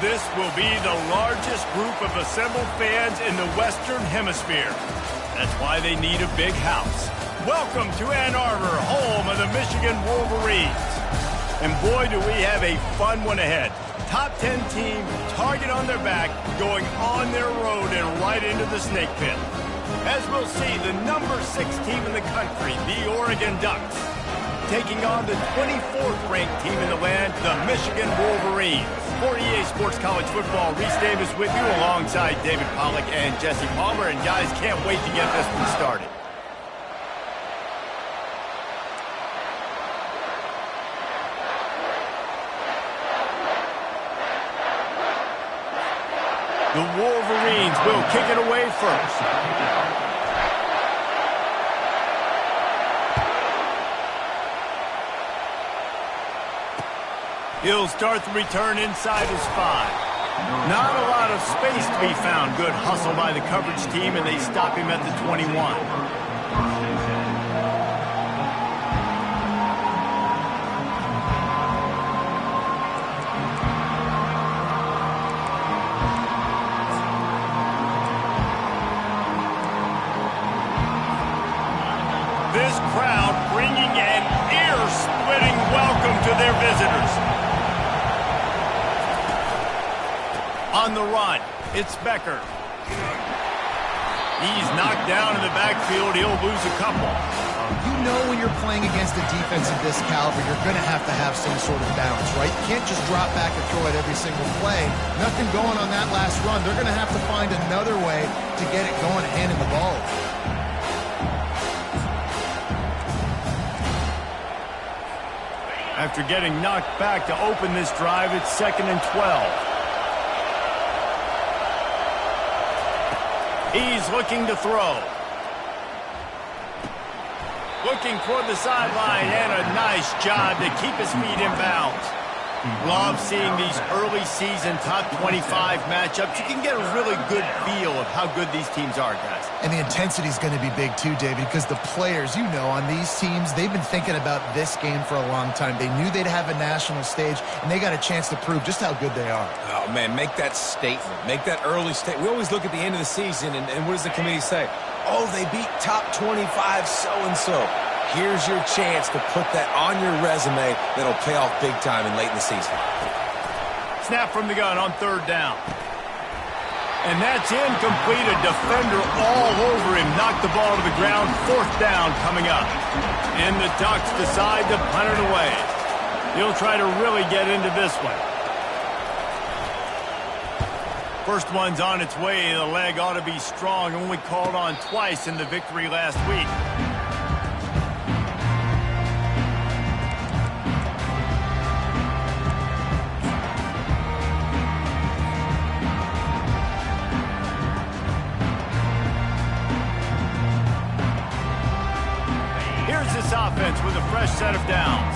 This will be the largest group of assembled fans in the Western Hemisphere. That's why they need a big house. Welcome to Ann Arbor, home of the Michigan Wolverines. And boy, do we have a fun one ahead. Top 10 team, target on their back, going on their road and right into the snake pit. As we'll see, the number 6 team in the country, the Oregon Ducks, taking on the 24th ranked team in the land, the Michigan Wolverines. For EA Sports College Football, Reese Davis with you alongside David Pollack and Jesse Palmer. And guys, can't wait to get this one started. The Wolverines will kick it away first. He'll start the return inside his 5. Not a lot of space to be found. Good hustle by the coverage team, and they stop him at the 21. This crowd bringing an ear-splitting welcome to their visitors. On the run, it's Becker. He's knocked down in the backfield. He'll lose a couple. You know when you're playing against a defense of this caliber, you're going to have some sort of balance, right? You can't just drop back and throw it every single play. Nothing going on that last run. They're going to have to find another way to get it going and handing the ball. After getting knocked back to open this drive, it's 2nd and 12. He's looking to throw. Looking toward the sideline, and a nice job to keep his feet in bounds. Love seeing these early season top 25 matchups. You can get a really good feel of how good these teams are, guys. And the intensity is going to be big too, David, because the players, you know, on these teams, they've been thinking about this game for a long time. They knew they'd have a national stage, and they got a chance to prove just how good they are. Oh, man, make that statement. Make that early statement. We always look at the end of the season, and what does the committee say? Oh, they beat top 25 so-and-so. Here's your chance to put that on your resume that'll pay off big time and late in the season. Snap from the gun on 3rd down. And that's incomplete. A defender all over him. Knocked the ball to the ground. 4th down coming up. And the Ducks decide to punt it away. He'll try to really get into this one. First one's on its way. The leg ought to be strong. Only called on twice in the victory last week. This offense with a fresh set of downs.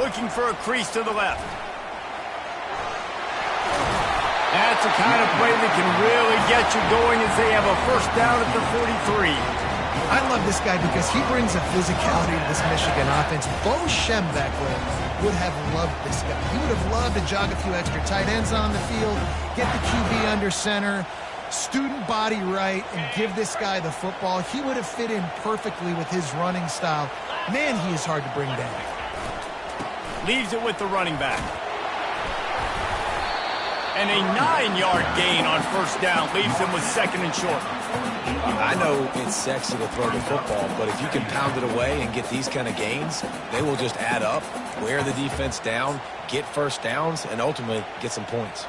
Looking for a crease to the left. That's the kind of play that can really get you going as they have a 1st down at the 43. I love this guy because he brings a physicality to this Michigan offense. Bo Schembechler would have loved this guy. He would have loved to jog a few extra tight ends on the field, get the QB under center, student body right, and give this guy the football. He would have fit in perfectly with his running style. Man, he is hard to bring down. Leaves it with the running back. And a 9-yard gain on 1st down leaves him with 2nd and short. I know it's sexy to throw the football, but if you can pound it away and get these kind of gains, they will just add up, wear the defense down, get 1st downs, and ultimately get some points.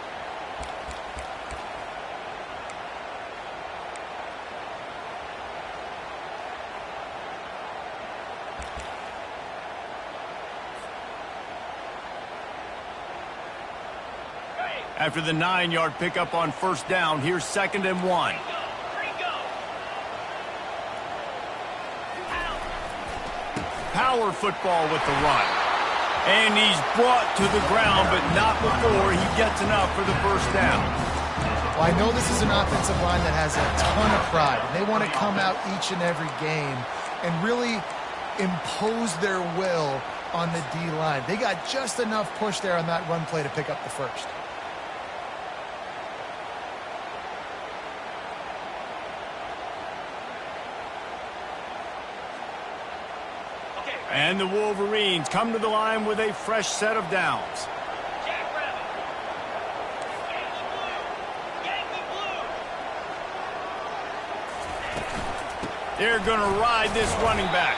After the 9-yard pickup on 1st down, here's 2nd and 1. Power football with the run. And he's brought to the ground, but not before he gets enough for the 1st down. Well, I know this is an offensive line that has a ton of pride. And they want to come out each and every game and really impose their will on the D-line. They got just enough push there on that run play to pick up the first. And the Wolverines come to the line with a fresh set of downs. They're going to ride this running back.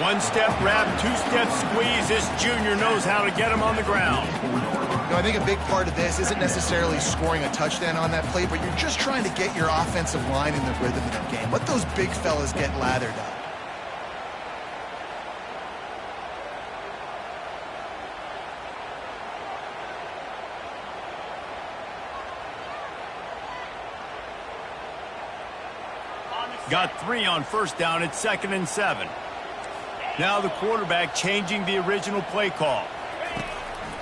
One step grab, two step squeeze. This junior knows how to get him on the ground. I think a big part of this isn't necessarily scoring a touchdown on that play, but you're just trying to get your offensive line in the rhythm of the game. Let those big fellas get lathered up. Got 3 on first down at 2nd and 7. Now the quarterback changing the original play call.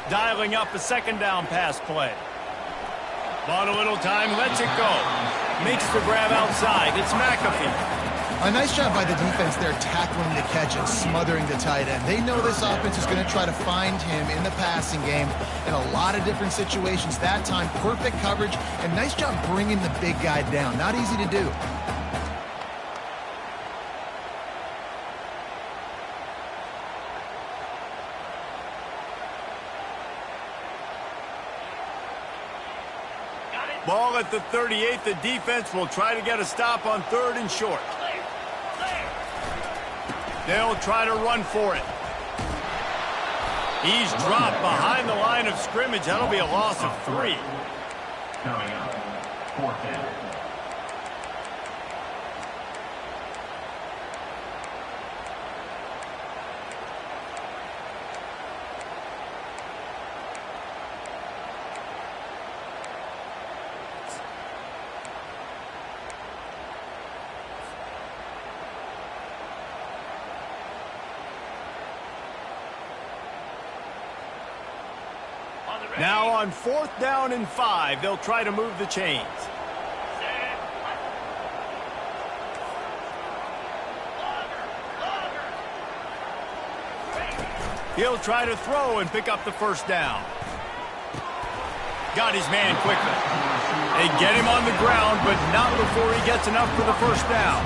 Dialing up a 2nd down pass play. Bought a little time, lets it go. Makes the grab outside. It's McAfee. A nice job by the defense there tackling the catch and smothering the tight end. They know this offense is going to try to find him in the passing game in a lot of different situations. That time, perfect coverage, and nice job bringing the big guy down. Not easy to do. Ball at the 38. The defense will try to get a stop on 3rd and short. They'll try to run for it. He's dropped behind the line of scrimmage. That'll be a loss of 3. Coming up, 4th down. Now on 4th down and 5, they'll try to move the chains. He'll try to throw and pick up the first down. Got his man quickly. They get him on the ground, but not before he gets enough for the first down.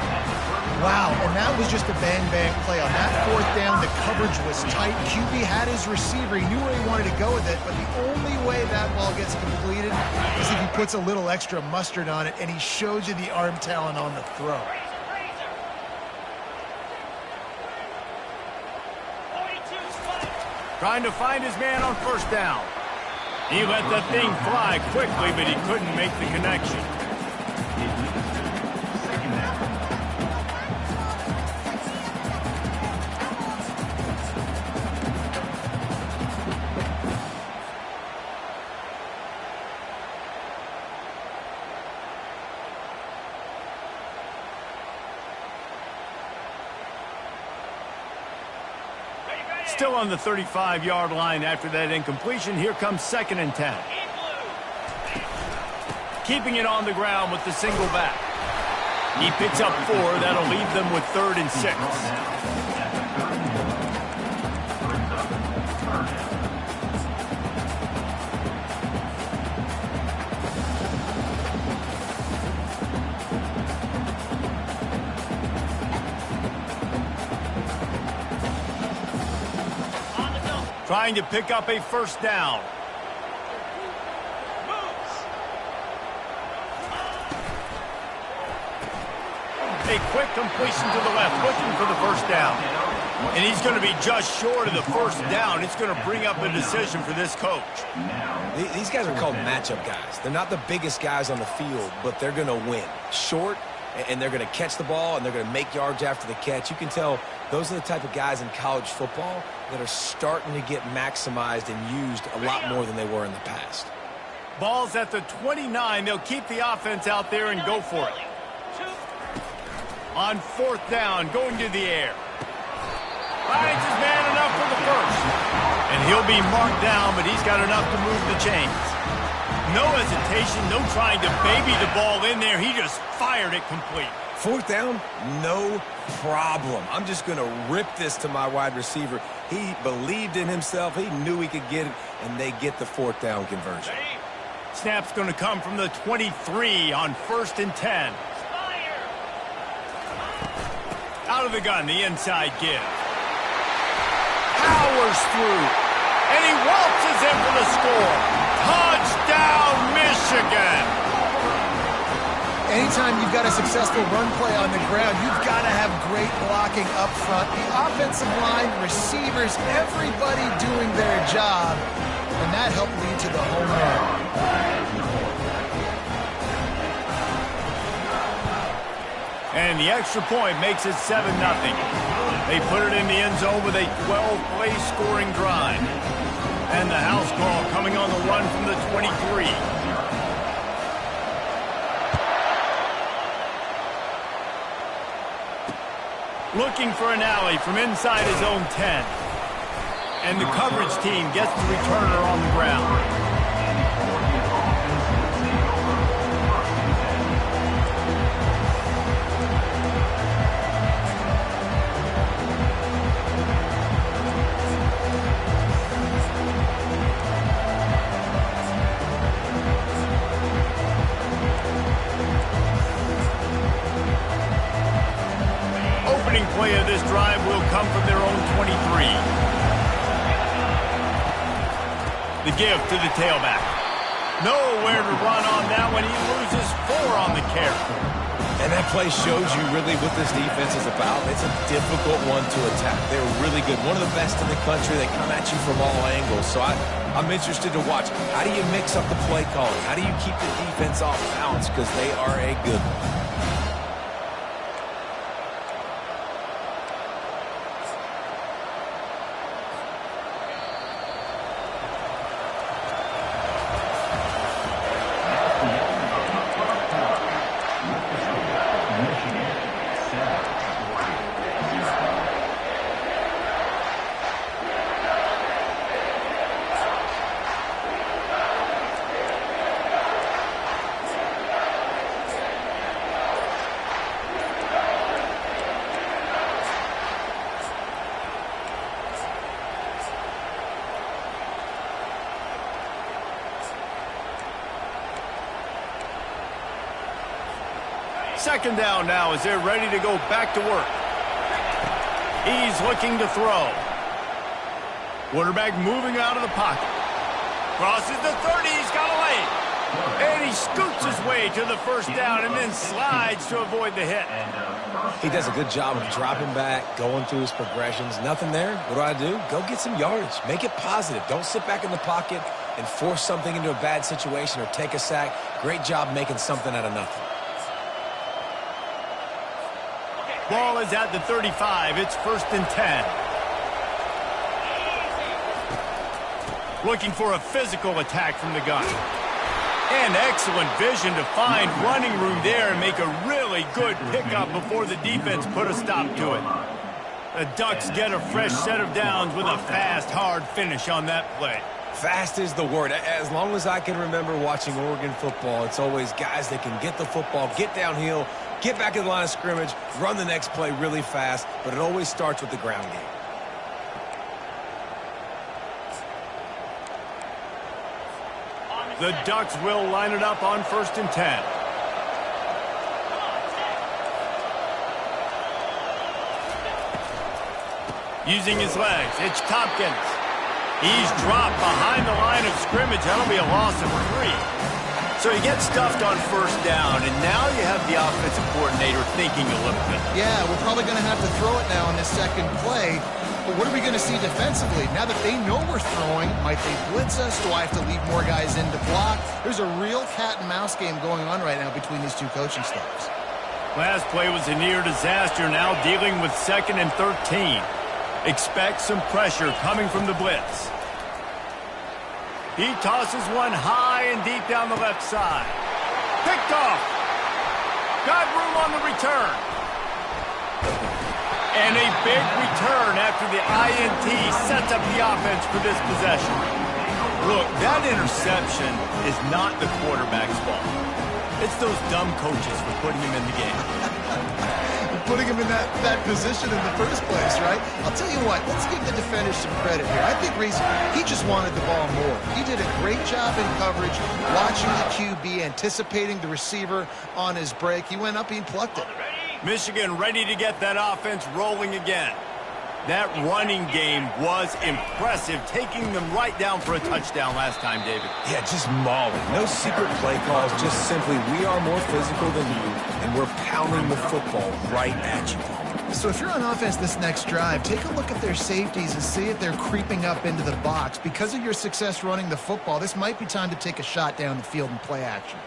Wow, and that was just a bang-bang play. On that 4th down, the coverage was tight. QB had his receiver. He knew where he wanted to go with it, but the only way that ball gets completed is if he puts a little extra mustard on it, and he shows you the arm talent on the throw. Trying to find his man on first down. He let that thing fly quickly, but he couldn't make the connection. Still on the 35-yard line after that incompletion. Here comes 2nd and 10. Keeping it on the ground with the single back. He picks up 4. That'll leave them with 3rd and 6. Trying to pick up a first down. A quick completion to the left, looking for the first down. And he's going to be just short of the first down. It's going to bring up a decision for this coach. These guys are called matchup guys. They're not the biggest guys on the field, but they're going to win. Short, and they're going to catch the ball, and they're going to make yards after the catch. You can tell those are the type of guys in college football that are starting to get maximized and used a lot more than they were in the past. Ball's at the 29. They'll keep the offense out there and go for it. On 4th down, going to the air. Finds his man enough for the first. And he'll be marked down, but he's got enough to move the chains. No hesitation, no trying to baby the ball in there. He just fired it complete. Fourth down, no problem. I'm just going to rip this to my wide receiver. He believed in himself. He knew he could get it, and they get the fourth down conversion. Snap's going to come from the 23 on 1st and 10. Out of the gun, the inside give. Powers through. And he waltzes in for the score. Touchdown, Michigan! Anytime you've got a successful run play on the ground, you've got to have great blocking up front. The offensive line, receivers, everybody doing their job, and that helped lead to the home run. And the extra point makes it 7-0. They put it in the end zone with a 12-play scoring drive. And the house call coming on the run from the 23. Looking for an alley from inside his own 10. And the coverage team gets the returner on the ground. Play of this drive will come from their own 23. The give to the tailback. Nowhere to run on that one. He loses 4 on the carry. And that play shows you really what this defense is about. It's a difficult one to attack. They're really good. One of the best in the country. They come at you from all angles. So I'm interested to watch. How do you mix up the play calling? How do you keep the defense off balance? Because they are a good one. Second down now as they're ready to go back to work. He's looking to throw. Quarterback moving out of the pocket. Crosses the 30. He's got a lane. And he scoots his way to the first down and then slides to avoid the hit. He does a good job of dropping back, going through his progressions. Nothing there. What do? Go get some yardage. Make it positive. Don't sit back in the pocket and force something into a bad situation or take a sack. Great job making something out of nothing. Ball is at the 35. It's 1st and 10. Looking for a physical attack from the gun. And excellent vision to find running room there and make a really good pickup before the defense put a stop to it. The Ducks get a fresh set of downs with a fast, hard finish on that play. Fast is the word. As long as I can remember watching Oregon football, it's always guys that can get the football, get downhill, get back in the line of scrimmage, run the next play really fast, but it always starts with the ground game. The Ducks will line it up on 1st and 10. Using his legs, it's Tompkins. He's dropped behind the line of scrimmage. That'll be a loss of 3. So he gets stuffed on first down, and now you have the offensive coordinator thinking a little bit. Yeah, we're probably going to have to throw it now on this second play. But what are we going to see defensively? Now that they know we're throwing, might they blitz us? Do I have to leave more guys in to block? There's a real cat-and-mouse game going on right now between these two coaching staffs. Last play was a near disaster, now dealing with 2nd and 13. Expect some pressure coming from the blitz. He tosses one high and deep down the left side. Picked off. Got room on the return. And a big return after the INT sets up the offense for this possession. Look, that interception is not the quarterback's fault. It's those dumb coaches for putting him in the game. Putting him in that position in the first place, right? I'll tell you what, let's give the defenders some credit here. I think Reese, he just wanted the ball more. He did a great job in coverage, watching the QB, anticipating the receiver on his break. He went up and he plucked it. Michigan ready to get that offense rolling again. That running game was impressive, taking them right down for a touchdown last time, David. Yeah, just mauling. No secret play calls, just simply we are more physical than you, and we're pounding the football right at you. So if you're on offense this next drive, take a look at their safeties and see if they're creeping up into the box. Because of your success running the football, this might be time to take a shot down the field and play action.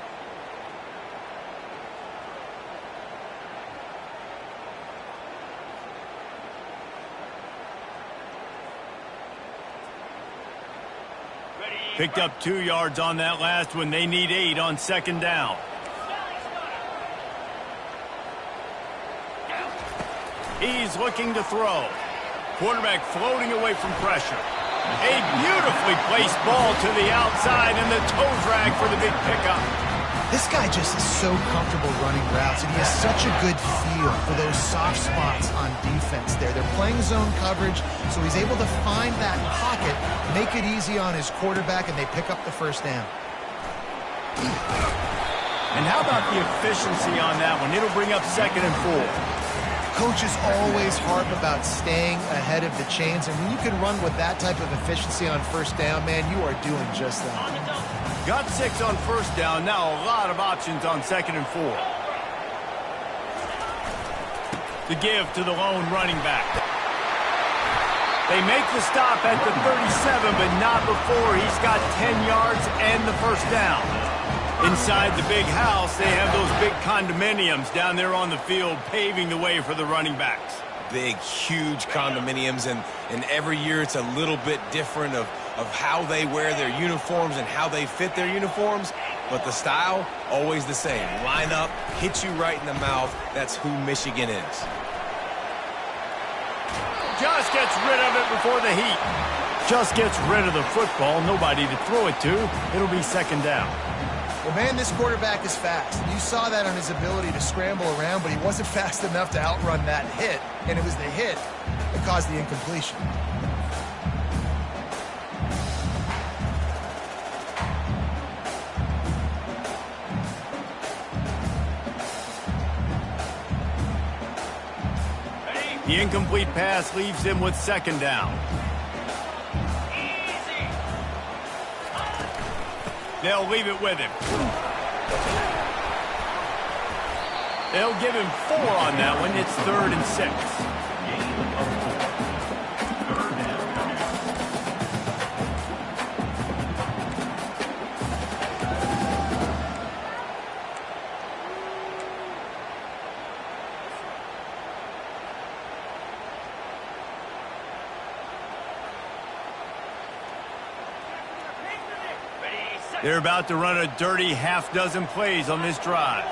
Picked up 2 yards on that last one. They need 8 on second down. He's looking to throw. Quarterback floating away from pressure. A beautifully placed ball to the outside and the toe drag for the big pickup. This guy just is so comfortable running routes, and he has such a good feel for those soft spots on defense there. They're playing zone coverage, so he's able to find that pocket, make it easy on his quarterback, and they pick up the first down. And how about the efficiency on that one? It'll bring up 2nd and 4. Coaches always harp about staying ahead of the chains, and when you can run with that type of efficiency on first down, man, you are doing just that. Got 6 on first down. Now a lot of options on 2nd and 4. The give to the lone running back. They make the stop at the 37, but not before he's got 10 yards and the first down. Inside the big house, they have those big condominiums down there on the field paving the way for the running backs. Big, huge condominiums, and every year it's a little bit different of how they wear their uniforms and how they fit their uniforms, but the style, always the same. Line up, hit you right in the mouth. That's who Michigan is. Just gets rid of it before the heat. Just gets rid of the football. Nobody to throw it to. It'll be 2nd down. Well, man, this quarterback is fast. You saw that on his ability to scramble around, but he wasn't fast enough to outrun that hit, and it was the hit that caused the incompletion. The incomplete pass leaves him with 2nd down. They'll leave it with him. They'll give him 4 on that one. It's 3rd and 6. They're about to run a dirty half-dozen plays on this drive.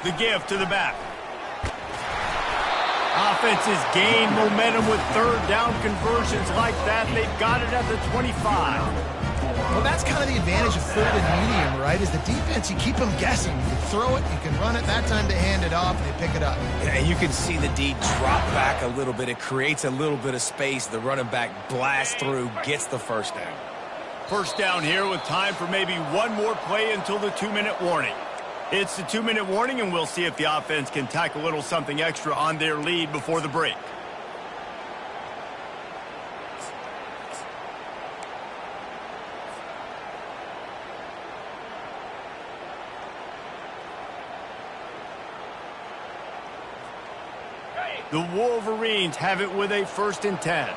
The give to the back. Offenses gain momentum with 3rd down conversions like that. They've got it at the 25. Well, that's kind of the advantage of 3rd and medium, right? Is the defense, you keep them guessing. You can throw it, you can run it. That time they hand it off and they pick it up. Yeah, you can see the D drop back a little bit. It creates a little bit of space. The running back blasts through, gets the first down. First down here with time for maybe one more play until the 2-minute warning. It's the 2-minute warning, and we'll see if the offense can tack a little something extra on their lead before the break. The Wolverines have it with a 1st and 10.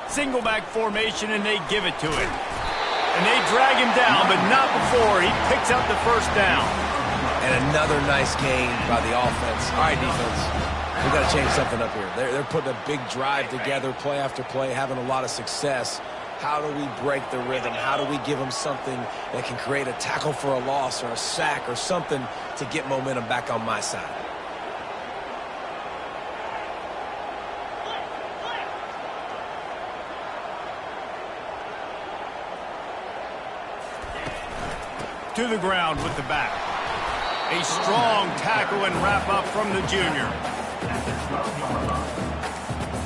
Single back formation, and they give it to him. And they drag him down, but not before he picks up the first down. And another nice gain by the offense. All right, defense, we've got to change something up here. They're putting a big drive together, play after play, having a lot of success. How do we break the rhythm? How do we give them something that can create a tackle for a loss or a sack or something to get momentum back on my side? to the ground with the back. A strong tackle and wrap up from the junior.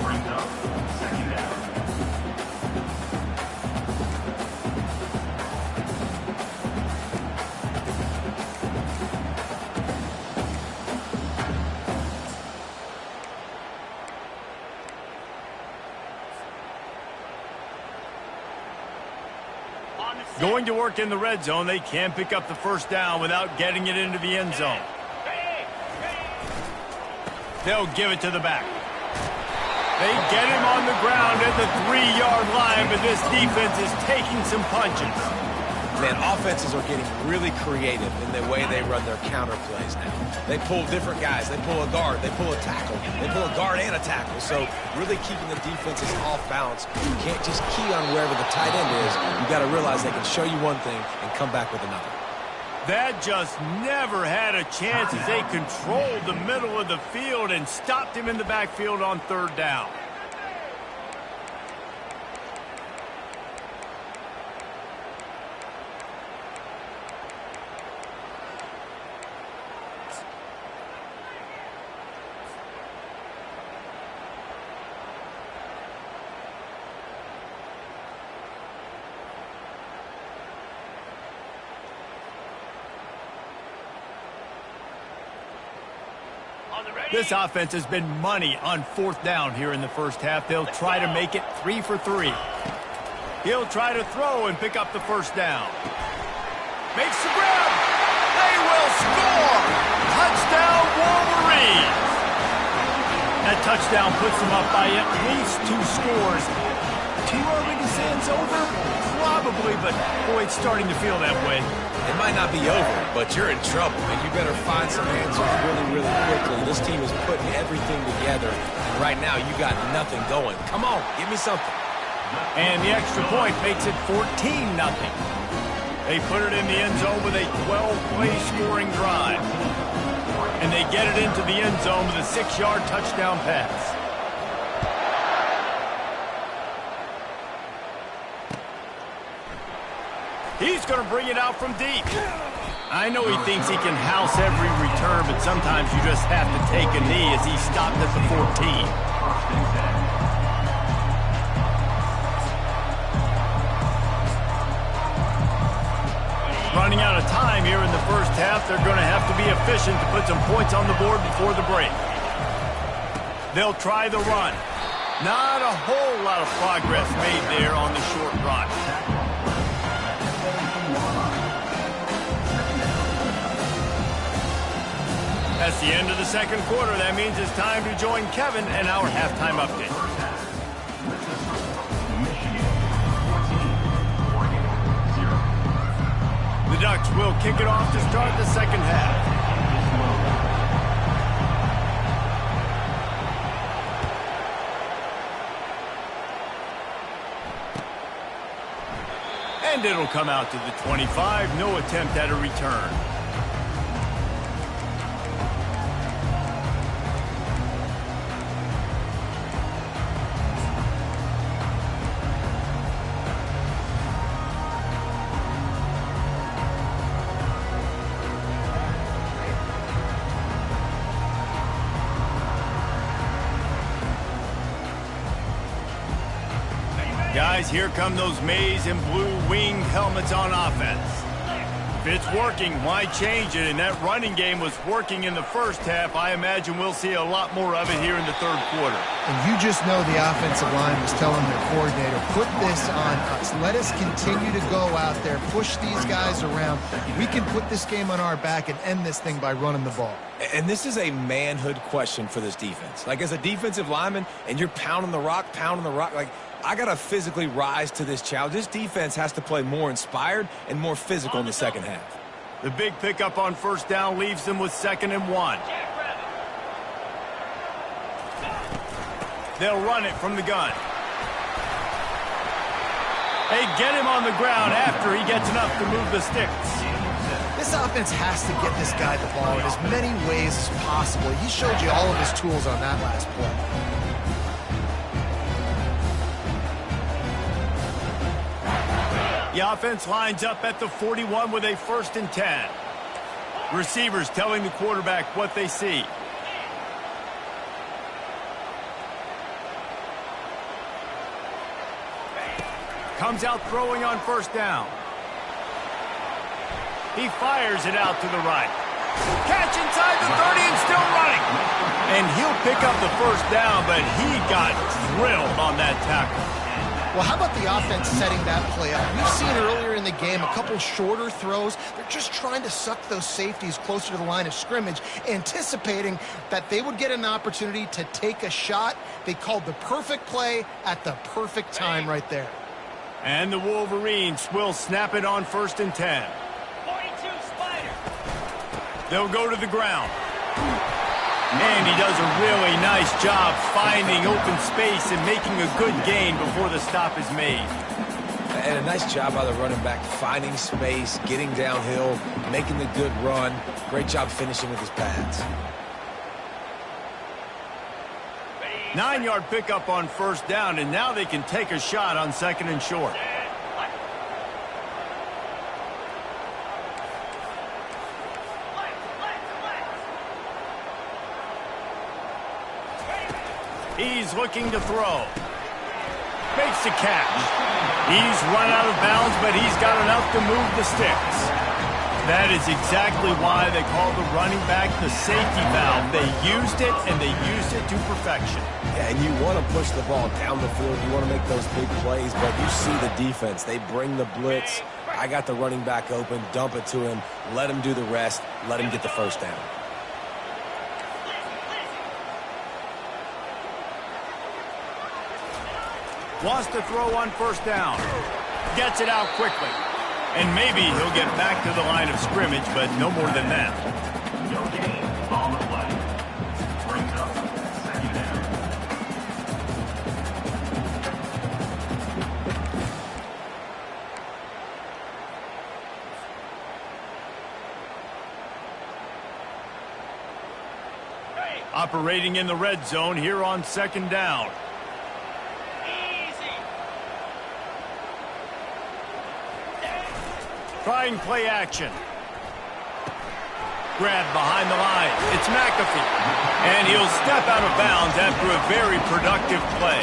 Brings up second down. Going to work in the red zone, they can pick up the first down without getting it into the end zone. They'll give it to the back. They get him on the ground at the 3-yard line, but this defense is taking some punches. Man, offenses are getting really creative in the way they run their counter plays now. They pull different guys. They pull a guard. They pull a tackle. They pull a guard and a tackle. So really keeping the defenses off balance. You can't just key on wherever the tight end is. You got to realize they can show you one thing and come back with another. That just never had a chance as they controlled the middle of the field and stopped him in the backfield on third down. This offense has been money on fourth down here in the first half. They'll try to make it 3 for 3. He'll try to throw and pick up the first down. Makes the grab. They will score. Touchdown, Wolverines. That touchdown puts them up by at least 2 scores. Too early to say it's over? Probably, but boy, it's starting to feel that way. It might not be over, but you're in trouble, and you better find some answers really, really quickly. This team is putting everything together, and right now you got nothing going. Come on, give me something. And the extra point makes it 14-0. They put it in the end zone with a 12-play scoring drive. And they get it into the end zone with a 6-yard touchdown pass. He's going to bring it out from deep. I know he thinks he can house every return, but sometimes you just have to take a knee as he stopped at the 14. Running out of time here in the first half, they're going to have to be efficient to put some points on the board before the break. They'll try the run. Not a whole lot of progress made there on the short run. That's the end of the second quarter. That means it's time to join Kevin and our halftime update. The Ducks will kick it off to start the second half. And it'll come out to the 25. No attempt at a return. Guys, here come those maize and blue winged helmets on offense. If it's working, why change it? And that running game was working in the first half. I imagine we'll see a lot more of it here in the third quarter. And you just know the offensive line was telling their coordinator, put this on us. Let us continue to go out there, push these guys around. We can put this game on our back and end this thing by running the ball. And this is a manhood question for this defense. Like, as a defensive lineman, and you're pounding the rock, like, I got to physically rise to this challenge. This defense has to play more inspired and more physical in the second half. The big pickup on first down leaves them with 2nd and 1. They'll run it from the gun. They get him on the ground after he gets enough to move the sticks. This offense has to get this guy the ball in as many ways as possible. He showed you all of his tools on that last play. The offense lines up at the 41 with a 1st and 10. Receivers telling the quarterback what they see. Comes out throwing on 1st down. He fires it out to the right. Catch inside the 30 and still running. And he'll pick up the 1st down, but he got drilled on that tackle. Well, how about the offense setting that play up? We've seen earlier in the game a couple shorter throws. They're just trying to suck those safeties closer to the line of scrimmage, anticipating that they would get an opportunity to take a shot. They called the perfect play at the perfect time right there. And the Wolverines will snap it on 1st and 10. 42 Spider. They'll go to the ground. And he does a really nice job finding open space and making a good gain before the stop is made. And a nice job by the running back, finding space, getting downhill, making the good run. Great job finishing with his pads. 9-yard pickup on 1st down, and now they can take a shot on 2nd and short. He's looking to throw. Makes the catch. He's run out of bounds, but he's got enough to move the sticks. That is exactly why they call the running back the safety valve. They used it, and they used it to perfection. Yeah, and you want to push the ball down the field. You want to make those big plays, but you see the defense. They bring the blitz. I got the running back open. Dump it to him. Let him do the rest. Let him get the 1st down. Wants to throw on 1st down. Gets it out quickly. And maybe he'll get back to the line of scrimmage, but no more than that. No gain on the play. Brings up 2nd down. Operating in the red zone here on 2nd down. Trying play action. Grab behind the line. It's McAfee. And he'll step out of bounds after a very productive play.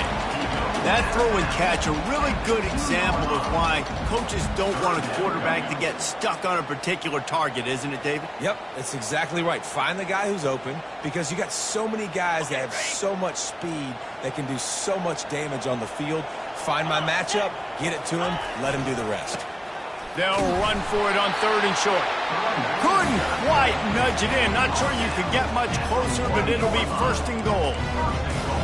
That throw and catch, a really good example of why coaches don't want a quarterback to get stuck on a particular target, isn't it, David? Yep, that's exactly right. Find the guy who's open, because you got so many guys that have so much speed that can do so much damage on the field. Find my matchup, get it to him, let him do the rest. They'll run for it on 3rd and short. Couldn't quite nudge it in. Not sure you could get much closer, but it'll be 1st and goal.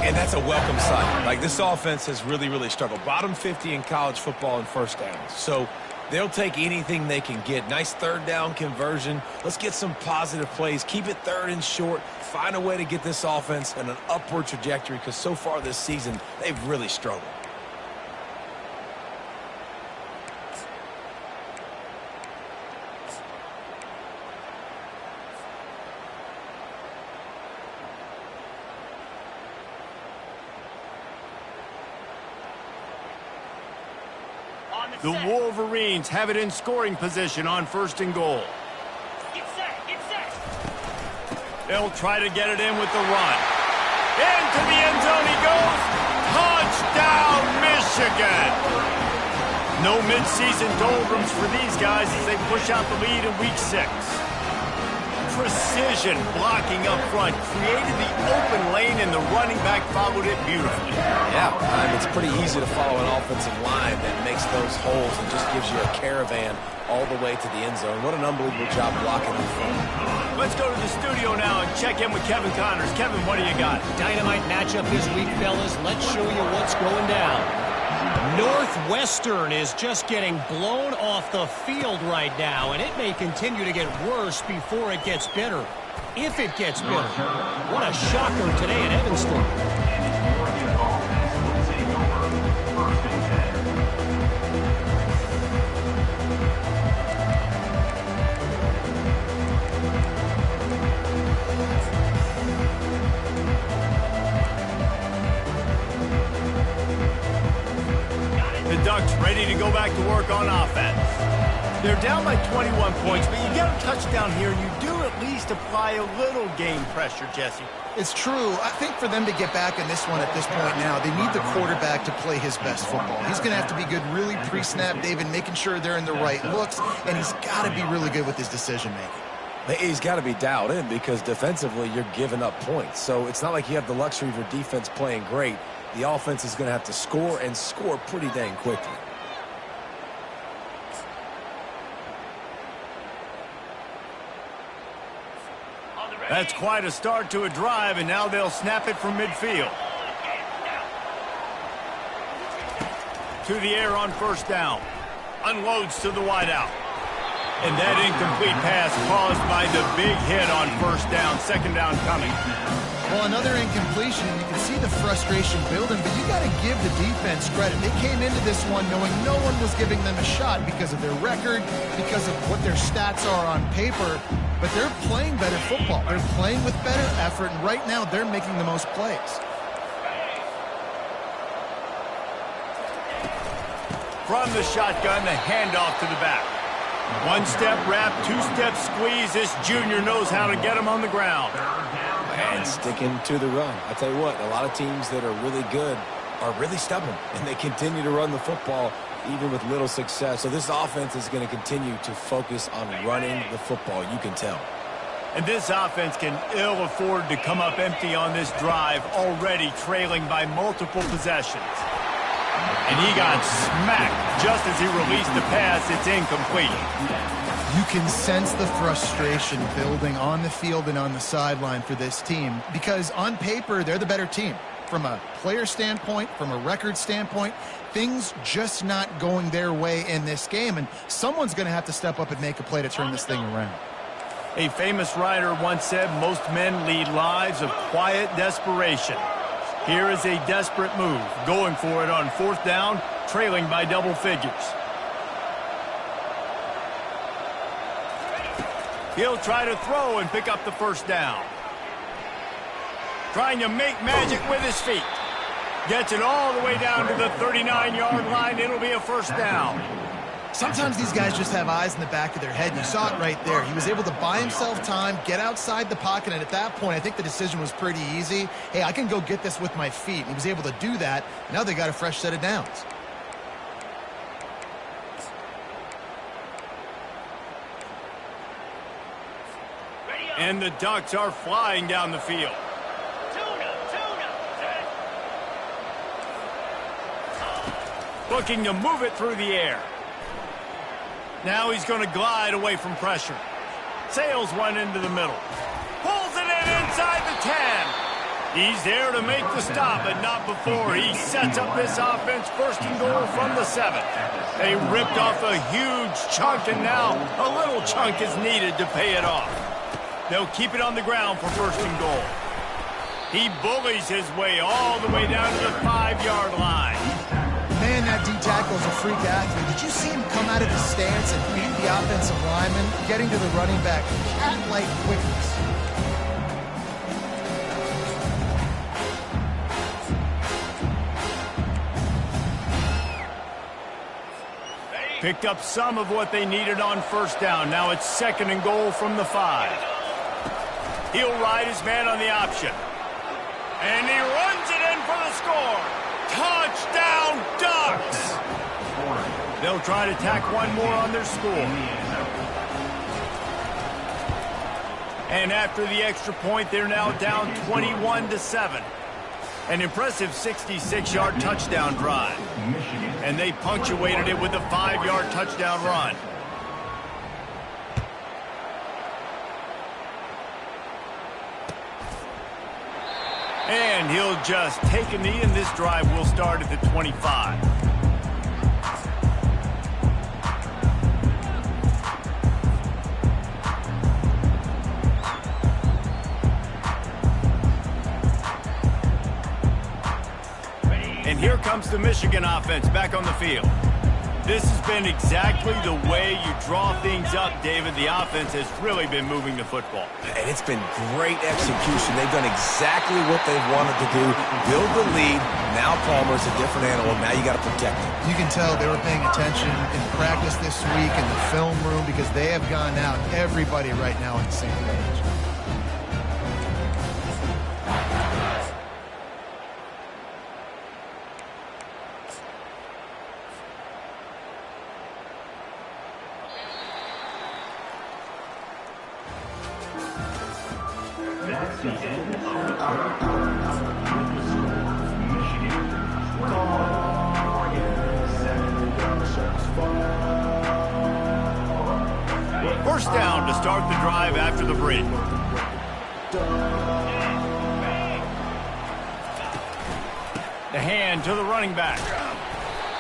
And that's a welcome sign. Like, this offense has really struggled. Bottom 50 in college football in 1st downs. So they'll take anything they can get. Nice 3rd down conversion. Let's get some positive plays. Keep it 3rd and short. Find a way to get this offense in an upward trajectory, because so far this season, they've really struggled. The Wolverines have it in scoring position on 1st and goal. Get set, get set. They'll try to get it in with the run. Into the end zone he goes. Touchdown, Michigan. No midseason doldrums for these guys as they push out the lead in week 6. Precision blocking up front created the open lane, and the running back followed it beautifully. Yeah, it's pretty easy to follow an offensive line that makes those holes and just gives you a caravan all the way to the end zone. What an unbelievable job blocking up front. Let's go to the studio now and check in with Kevin Connors. Kevin, what do you got? Dynamite matchup this week, fellas. Let's show you what's going down. Northwestern is just getting blown off the field right now, and it may continue to get worse before it gets better. If it gets better. What a shocker today at Evanston. Ducks ready to go back back to work on offense. They're down by 21 points, but you get a touchdown here, and you do at least apply a little game pressure, Jesse. It's true. I think for them to get back in this one at this point now, they need the quarterback to play his best football. He's going to have to be good really pre-snap, David, making sure they're in the right looks, and he's got to be really good with his decision-making. He's got to be dialed in because defensively you're giving up points. So it's not like you have the luxury of your defense playing great. The offense is going to have to score and score pretty dang quickly. That's quite a start to a drive, and now they'll snap it from midfield. To the air on first down. Unloads to the wideout. And that incomplete pass caused by the big hit on first down. Second down coming. Well, another incompletion, and you can see the frustration building, but you got to give the defense credit. They came into this one knowing no one was giving them a shot because of their record, because of what their stats are on paper, but they're playing better football. They're playing with better effort, and right now they're making the most plays. From the shotgun, the handoff to the back. One-step wrap, two-step squeeze. This junior knows how to get him on the ground. And sticking to the run. I tell you what, a lot of teams that are really good are really stubborn, and they continue to run the football even with little success. So this offense is going to continue to focus on running the football, you can tell. And this offense can ill afford to come up empty on this drive, already trailing by multiple possessions. And he got smacked just as he released the pass. It's incomplete. You can sense the frustration building on the field and on the sideline for this team because on paper, they're the better team. From a player standpoint, from a record standpoint, things just not going their way in this game, and someone's going to have to step up and make a play to turn this thing around. A famous writer once said, most men lead lives of quiet desperation. Here is a desperate move, going for it on fourth down, trailing by double figures. He'll try to throw and pick up the first down. Trying to make magic with his feet. Gets it all the way down to the 39-yard line. It'll be a first down. Sometimes these guys just have eyes in the back of their head. You saw it right there. He was able to buy himself time, get outside the pocket, and at that point, I think the decision was pretty easy. Hey, I can go get this with my feet. And he was able to do that. Now they got a fresh set of downs. And the Ducks are flying down the field. Looking to move it through the air. Now he's going to glide away from pressure. Sails one into the middle. Pulls it in inside the 10. He's there to make the stop, but not before. He sets up this offense first and goal from the 7. They ripped off a huge chunk, and now a little chunk is needed to pay it off. They'll keep it on the ground for first and goal. He bullies his way all the way down to the 5-yard line. Man, that D-tackle is a freak athlete. Did you see him come out of his stance and beat the offensive lineman, getting to the running back? Cat-like quickness. Picked up some of what they needed on first down. Now it's second and goal from the 5. He'll ride his man on the option. And he runs it in for the score. Touchdown, Ducks! They'll try to tack one more on their score. And after the extra point, they're now down 21-7. An impressive 66-yard touchdown drive. And they punctuated it with a 5-yard touchdown run. And he'll just take a knee, and this drive will start at the 25. And here comes the Michigan offense back on the field. This has been exactly the way you draw things up, David. The offense has really been moving the football. And it's been great execution. They've done exactly what they've wanted to do. Build the lead. Now Palmer's a different animal. Now you got to protect him. You can tell they were paying attention in practice this week in the film room because they have gone out, everybody right now on the same page. First down to start the drive after the break. The hand to the running back.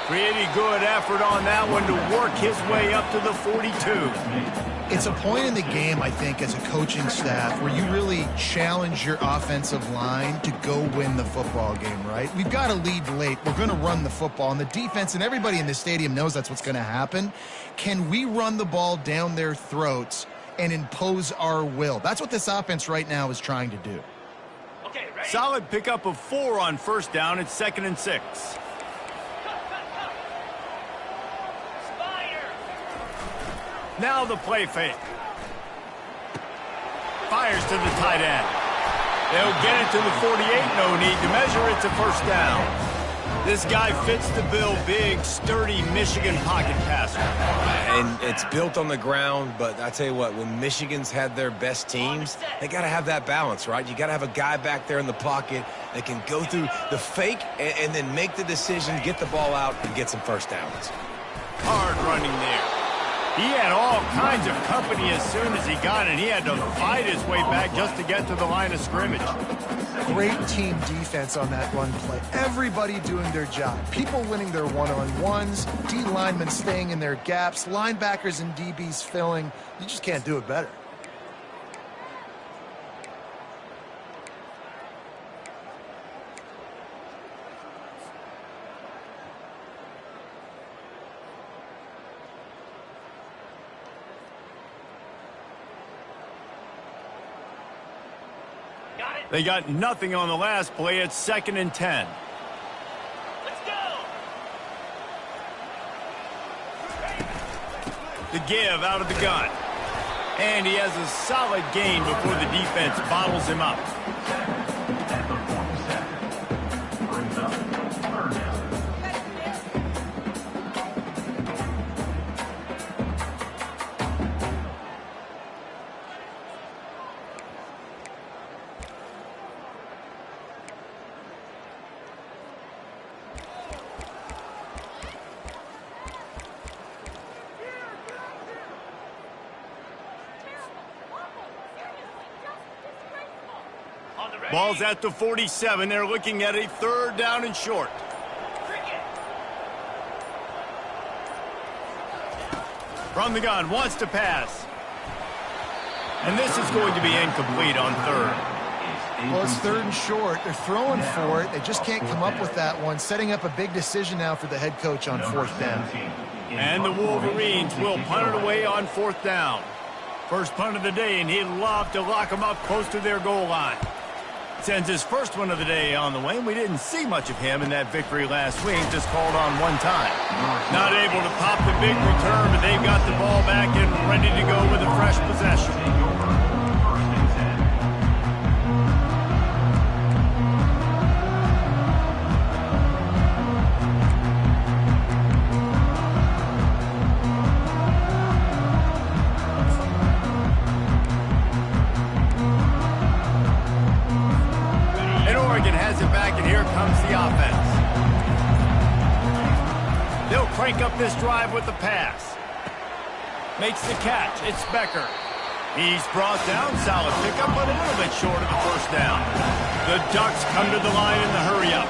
Pretty good effort on that one to work his way up to the 42. It's a point in the game, I think, as a coaching staff where you really challenge your offensive line to go win the football game, right? We've got to lead late. We're going to run the football. And the defense and everybody in the stadium knows that's what's going to happen. Can we run the ball down their throats and impose our will? That's what this offense right now is trying to do. Okay, ready? Solid pickup of 4 on first down. It's 2nd and 6. Now the play fake. Fires to the tight end. They'll get it to the 48. No need to measure. It's a first down. This guy fits the bill. Big, sturdy Michigan pocket passer. And it's built on the ground, but I tell you what, when Michigan's had their best teams, they got to have that balance, right? You got to have a guy back there in the pocket that can go through the fake and then make the decision, get the ball out, and get some first downs. Hard running there. He had all kinds of company as soon as he got it. He had to fight his way back just to get to the line of scrimmage. Great team defense on that run play. Everybody doing their job. People winning their one-on-ones, D linemen staying in their gaps, linebackers and DBs filling. You just can't do it better. They got nothing on the last play. It's 2nd and 10. Let's go. The give out of the gun. And he has a solid gain before the defense bottles him up. At the 47. Brings up 3rd down. Ball's at the 47. They're looking at a 3rd down and short. From the gun, wants to pass. And this is going to be incomplete on 3rd. Well, it's 3rd and short. They're throwing for it. They just can't come up with that one. Setting up a big decision now for the head coach on 4th down. And the Wolverines will punt it away on 4th down. First punt of the day, and he'd love to lock them up close to their goal line. Sends his first one of the day on the way, and we didn't see much of him in that victory last week, just called on one time. Not able to pop the big return, but they've got the ball back and ready to go with a fresh possession. Crank up this drive with the pass. Makes the catch. It's Becker. He's brought down. Solid pickup, but a little bit short of the first down. The Ducks come to the line in the hurry up.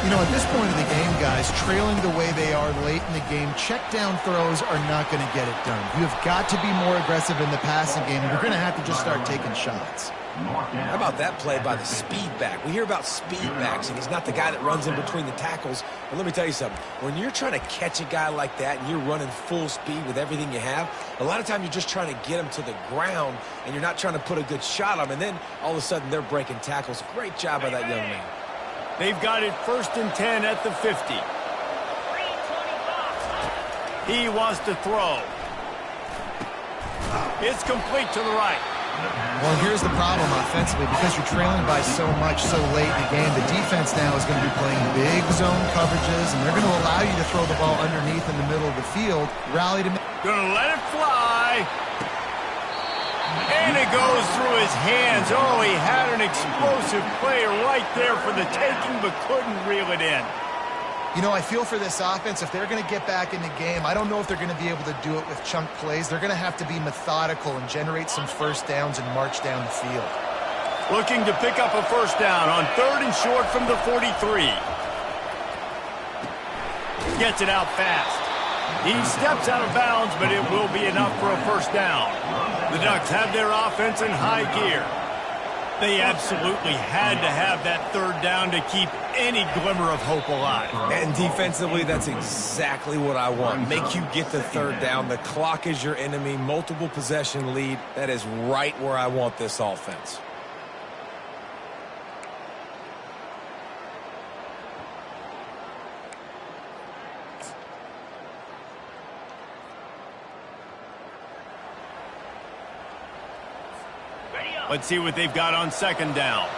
You know, at this point of the game, guys, trailing the way they are late in the game, check down throws are not going to get it done. You have got to be more aggressive in the passing game. You're going to have to just start taking shots. How about that play by the speed back? We hear about speed backs, and he's not the guy that runs in between the tackles. But let me tell you something. When you're trying to catch a guy like that and you're running full speed with everything you have, a lot of times you're just trying to get him to the ground, and you're not trying to put a good shot on him. And then all of a sudden they're breaking tackles. Great job by that young man. They've got it 1st and 10 at the 50. He wants to throw. It's complete to the right. Well, here's the problem offensively. Because you're trailing by so much so late in the game, the defense now is going to be playing big zone coverages, and they're going to allow you to throw the ball underneath in the middle of the field. Rally to... Gonna let it fly. And it goes through his hands. Oh, he had an explosive play right there for the taking, but couldn't reel it in. You know, I feel for this offense, if they're going to get back in the game, I don't know if they're going to be able to do it with chunk plays. They're going to have to be methodical and generate some first downs and march down the field. Looking to pick up a first down on 3rd and short from the 43. Gets it out fast. He steps out of bounds, but it will be enough for a first down. The Ducks have their offense in high gear. They absolutely had to have that 3rd down to keep any glimmer of hope alive. And defensively, that's exactly what I want. Make you get the 3rd down. The clock is your enemy. Multiple possession lead. That is right where I want this offense. Let's see what they've got on 2nd down.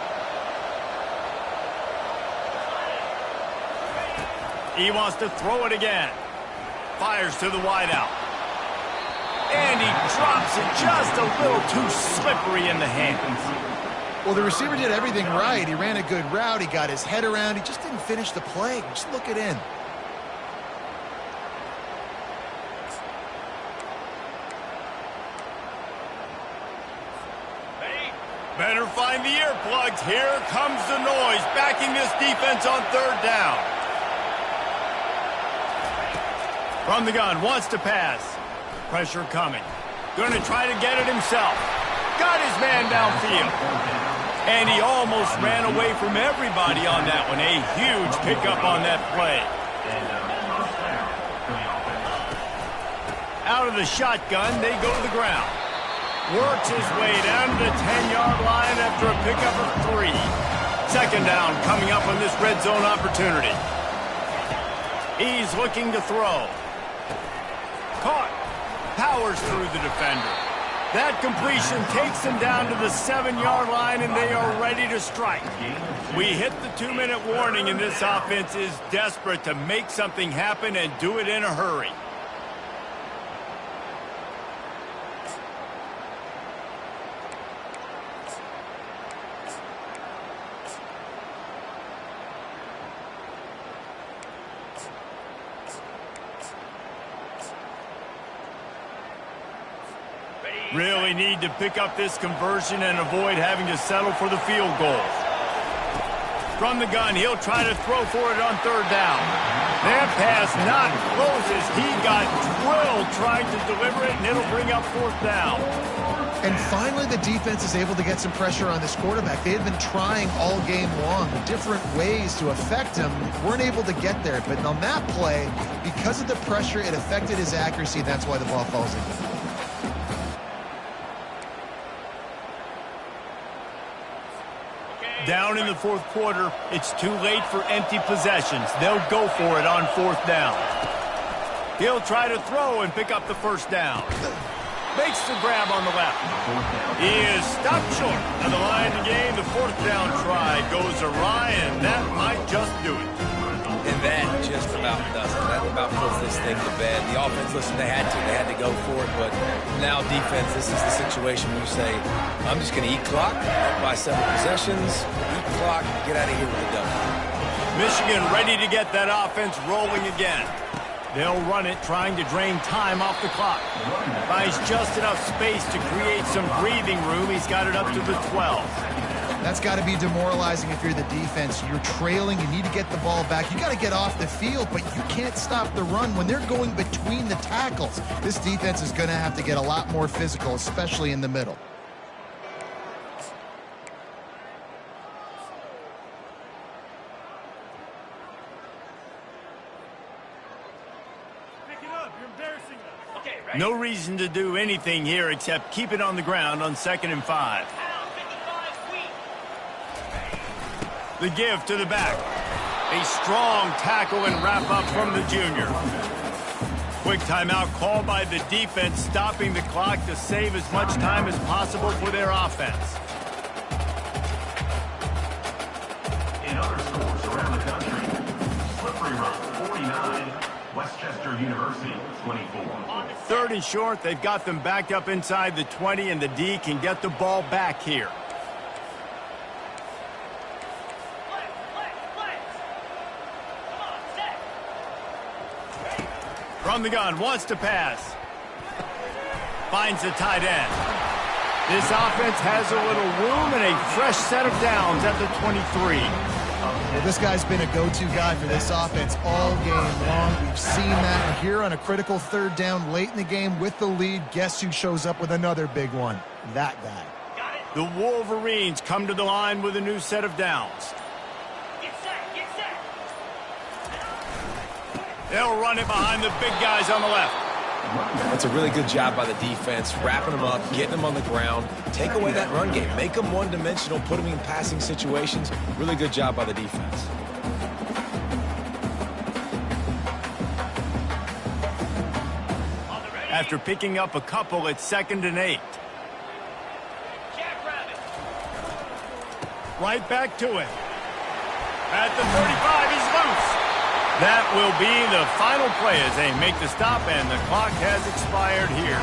He wants to throw it again. Fires to the wideout. And he drops it just a little too slippery in the hands. Well, the receiver did everything right. He ran a good route. He got his head around. He just didn't finish the play. Just look it in. Better find the earplugs. Here comes the noise, backing this defense on 3rd down. From the gun, wants to pass. Pressure coming. Going to try to get it himself. Got his man downfield. And he almost ran away from everybody on that one. A huge pickup on that play. Out of the shotgun, they go to the ground. Works his way down to the 10-yard line after a pickup of 3. 2nd down coming up on this red zone opportunity. He's looking to throw. Caught. Powers through the defender. That completion takes him down to the 7-yard line, and they are ready to strike. We hit the 2-minute warning, and this offense is desperate to make something happen and do it in a hurry. Really need to pick up this conversion and avoid having to settle for the field goal. From the gun, he'll try to throw for it on 3rd down. That pass not close as he got drilled trying to deliver it, and it'll bring up 4th down. And finally, the defense is able to get some pressure on this quarterback. They had been trying all game long different ways to affect him. Weren't able to get there. But on that play, because of the pressure, it affected his accuracy, and that's why the ball falls in. Down in the 4th quarter, it's too late for empty possessions. They'll go for it on 4th down. He'll try to throw and pick up the 1st down. Makes the grab on the left. He is stopped short of the line to gain. The 4th down try goes awry, and that might just do it. And that just about does it. That about puts this thing to bed. The offense, listen, they had to go for it, but now defense, this is the situation where you say, I'm just going to eat clock, up by 7 possessions, eat clock, get out of here with the W. Michigan ready to get that offense rolling again. They'll run it, trying to drain time off the clock. Buys just enough space to create some breathing room. He's got it up to the 12. That's got to be demoralizing if you're the defense. You're trailing, you need to get the ball back. You got to get off the field, but you can't stop the run when they're going between the tackles. This defense is going to have to get a lot more physical, especially in the middle. No reason to do anything here except keep it on the ground on 2nd and 5. The give to the back. A strong tackle and wrap up from the junior. Quick timeout called by the defense, stopping the clock to save as much time as possible for their offense. In other schools around the country, Slippery Rock 49, Westchester University 24. 3rd and short, they've got them backed up inside the 20, and the D can get the ball back here. From the gun, wants to pass. Finds the tight end. This offense has a little room and a fresh set of downs at the 23. Well, this guy's been a go-to guy for this offense all game long. We've seen that. And here on a critical 3rd down late in the game with the lead, guess who shows up with another big one? That guy. The Wolverines come to the line with a new set of downs. They'll run it behind the big guys on the left. That's a really good job by the defense, wrapping them up, getting them on the ground. Take away that run game. Make them one-dimensional, put them in passing situations. Really good job by the defense. After picking up a couple, it's 2nd and 8. Right back to it. At the 35, he's loose. That will be the final play as they make the stop, and the clock has expired here.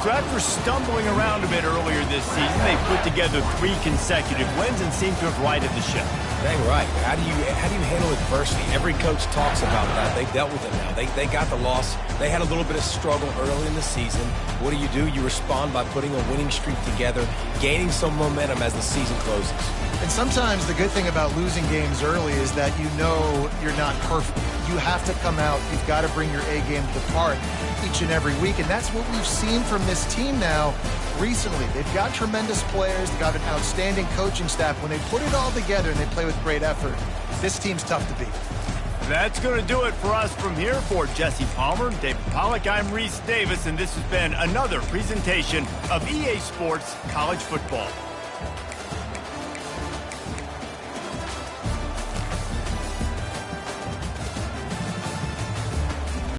So after stumbling around a bit earlier this season, they put together 3 consecutive wins and seem to have righted the ship. Dang right. How do you handle adversity? Every coach talks about that. They've dealt with it now. They got the loss. They had a little bit of struggle early in the season. What do? You respond by putting a winning streak together, gaining some momentum as the season closes. And sometimes the good thing about losing games early is that you know you're not perfect. You have to come out. You've got to bring your A game to the park each and every week. And that's what we've seen from this team now recently. They've got tremendous players. They've got an outstanding coaching staff. When they put it all together and they play with great effort, this team's tough to beat. That's going to do it for us from here. For Jesse Palmer, David Pollack, I'm Reese Davis, and this has been another presentation of EA Sports College Football.